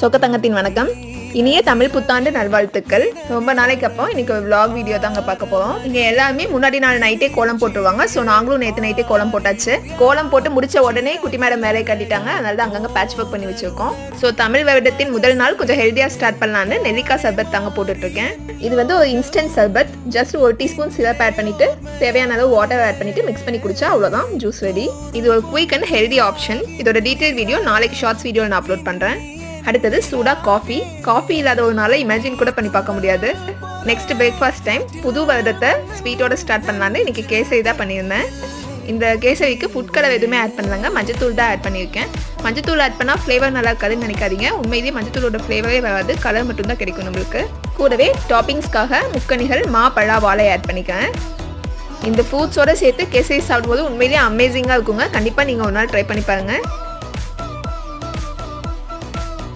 சொக்கத்தங்கத்தின் வணக்கம். இனிய தமிழ் புத்தாண்டு நல்வாழ்த்துக்கள். ரொம்ப நாளைக்கு அப்புறம் இன்னைக்கு ஒரு vlog வீடியோ தாங்க பார்க்க போறோம். இங்க எல்லாருமே முன்னாடி நாள் நைட்டே கோலம் போட்டுருவாங்க. ஸோ நாங்களும் நேற்று நைட்டே கோலம் போட்டாச்சு. கோலம் போட்டு முடிச்ச உடனே குட்டி மேடம் வேலையை கட்டிட்டாங்க. அதனால தான் அங்கங்கே பேட்ச் ஒர்க் பண்ணி வச்சிருக்கோம். ஸோ தமிழ் வருடத்தின் முதல் நாள் கொஞ்சம் ஹெல்த்தியாக ஸ்டார்ட் பண்ணலான்னு நெல்லிக்காய் சர்பத் தாங்க போட்டுட்டு இருக்கேன். இது வந்து ஒரு இன்ஸ்டன்ட் சர்பத். ஜஸ்ட் 1 டீஸ்பூன் சிரப் ஆட் பண்ணிட்டு தேவையான அளவு வாட்டர் ஆட் பண்ணிட்டு மிக்ஸ் பண்ணி குடிச்சா அவ்வளோதான், ஜூஸ் ரெடி. இது ஒரு குயிக் அண்ட் ஹெல்தி ஆப்ஷன். இதோட டீடைல் வீடியோ நாளைக்கு ஷார்ட்ஸ் வீடியோ நான் அப்லோட் பண்ணுறேன். அடுத்தது சூடா காஃபி இல்லாத ஒரு நாளை இமேஜின் கூட பண்ணி பார்க்க முடியாது. நெக்ஸ்ட் பிரேக்ஃபாஸ்ட் டைம் புது வருடத்தை ஸ்வீட்டோட ஸ்டார்ட் பண்ணலான்னு இன்னைக்கு கேசரி தான் பண்ணியிருந்தேன். இந்த கேசரிக்கு ஃபுட் கலர் எதுவுமே ஆட் பண்ணலங்க, மஞ்சத்தூள் தான் ஆட் பண்ணியிருக்கேன். மஞ்சத்தூள் ஆட் பண்ணால் ஃப்ளேவர் நல்லா இருக்காதுன்னு நினைக்காதீங்க. உண்மையிலேயே மஞ்சத்தூளோட ஃப்ளேவரே வராது, கலர் மட்டும்தான் கிடைக்கும் நம்மளுக்கு. கூடவே டாப்பிங்ஸ்க்காக முக்கணிகள், மா, பழா, வாழை ஆட் பண்ணிக்கிறேன். இந்த ஃப்ரூட்ஸோட சேர்த்து கேசரி சாப்பிடும்போது உண்மையிலேயே அமேசிங்காக இருக்குங்க. கண்டிப்பாக நீங்கள் ஒரு நாள் ட்ரை பண்ணி பாருங்கள்.